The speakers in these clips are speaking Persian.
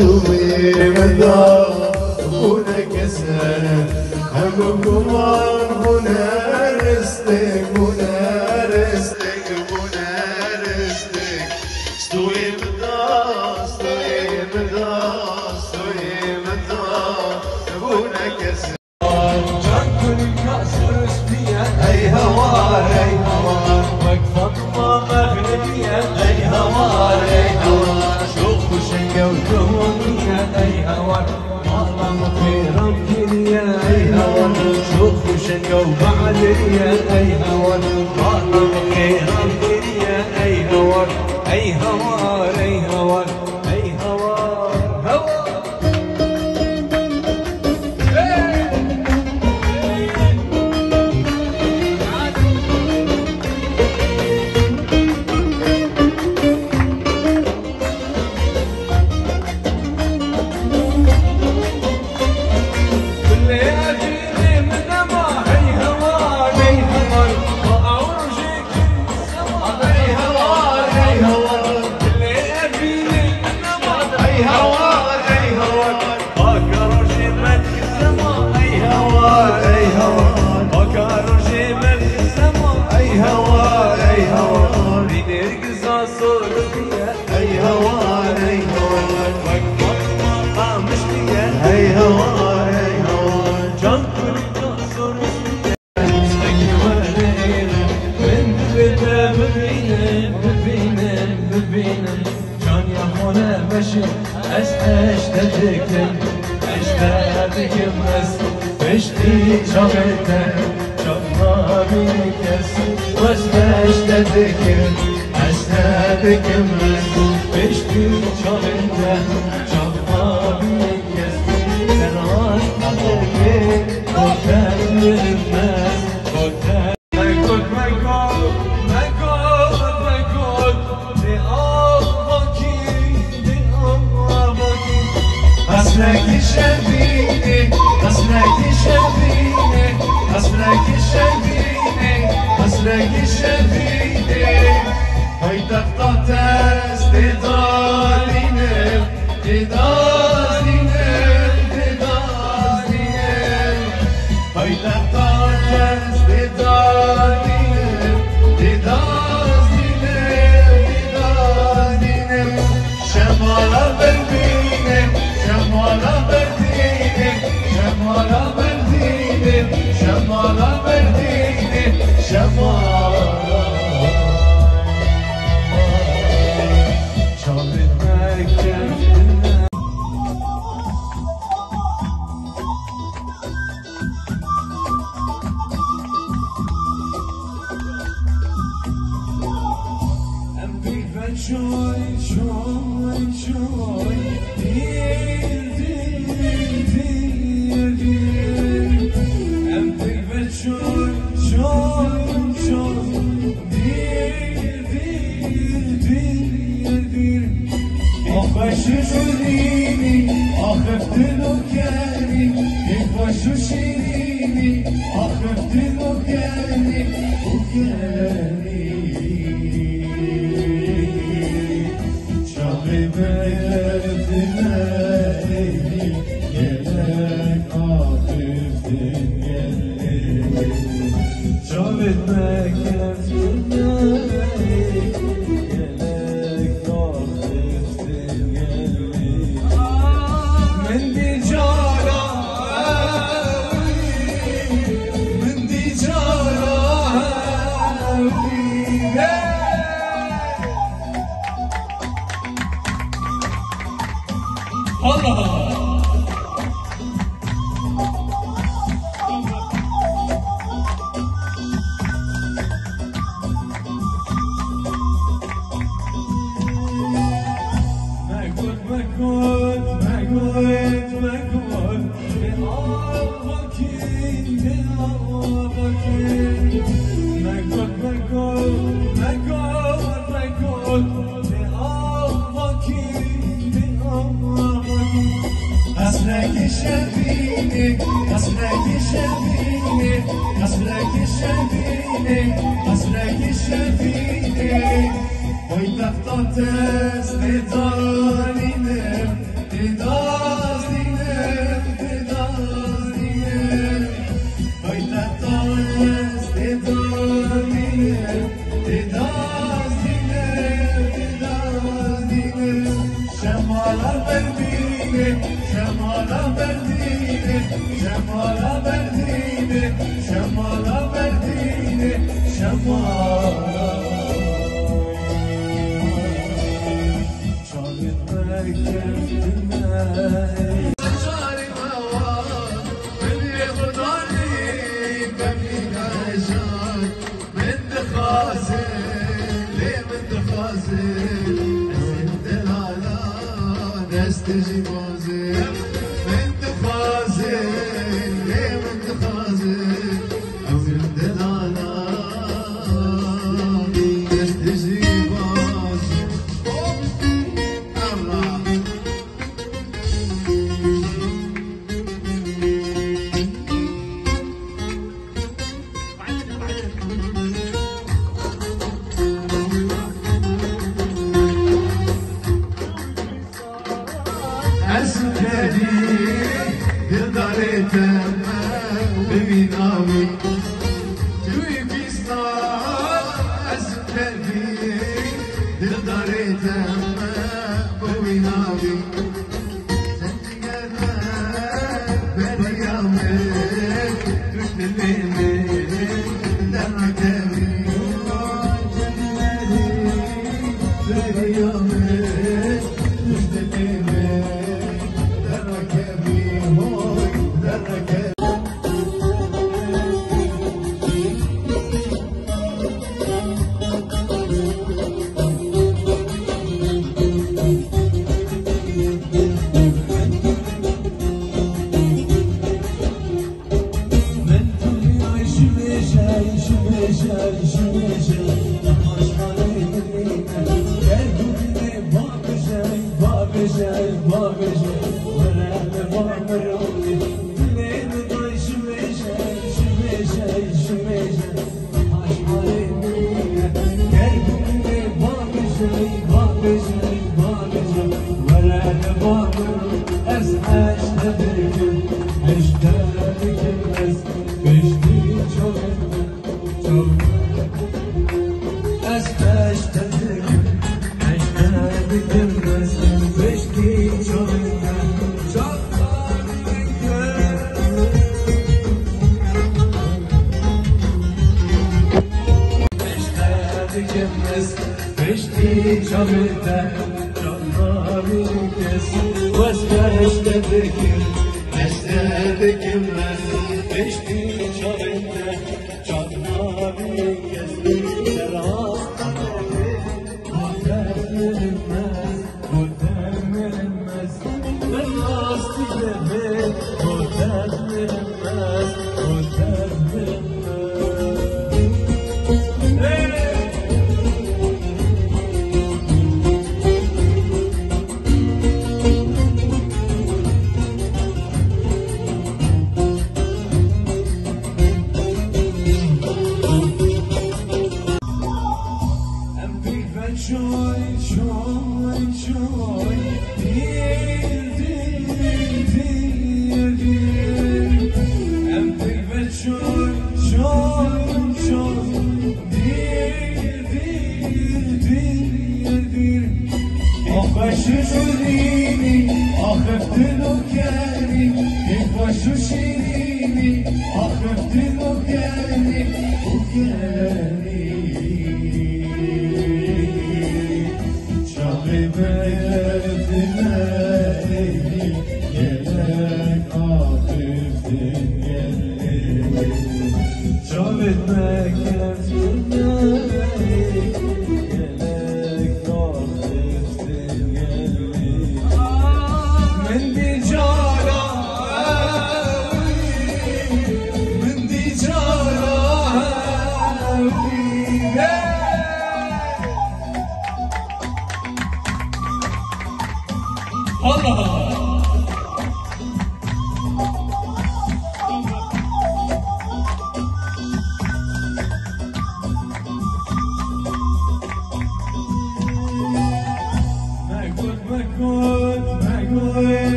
طويل مذابونا كسانة همكم عرفونا رستك بونا رستك بونا رستك ستوي مذاب بونا كسانة جان كل كاسر سبيا اي هوار اي هوار وقفة ما مغربية اي هوار اي هوار شوف وشنقة وتهومية أي هوار والله مطيرة بكلية أي هوار شوف وشنقة وبعدية أي هوار والله مطيرة بكلية أي هوار أي هوار أي هوار أي هوار هوار Hoy taftates de daline شمالا بردینه شمالا بردینه شمالا بردینه شمالا بردینه شمالا شاید بکردنه شاری مواد بلی خدانی ببین عشان من دخازه لی من دخازه تجي بازي من تفازي ليه من تفازي او من دلالا تجي بازي الله أسكري يداري تما بميناوي توي بيستار أسكري يداري تما بميناوي سنتيانا بريامك تشتليني لركبي بريامك تشتليني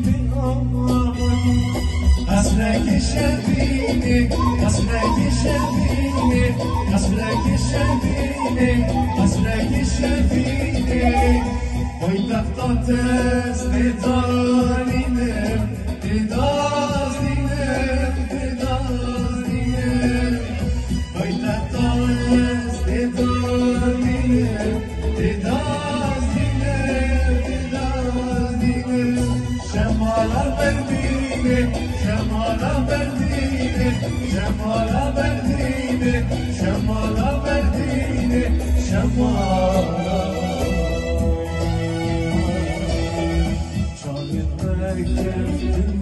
Mekon, قصرك شبيني قصرك شبيني قصرك شبيني قصرك شبيني ويتقطع تزدانينم تدازينم تدازينم ويتقطع تزدانينم تدازينم تدازينم شمالا برديني شمالا برديني شمالا برديني شمالا برديني شمالا شايف مركب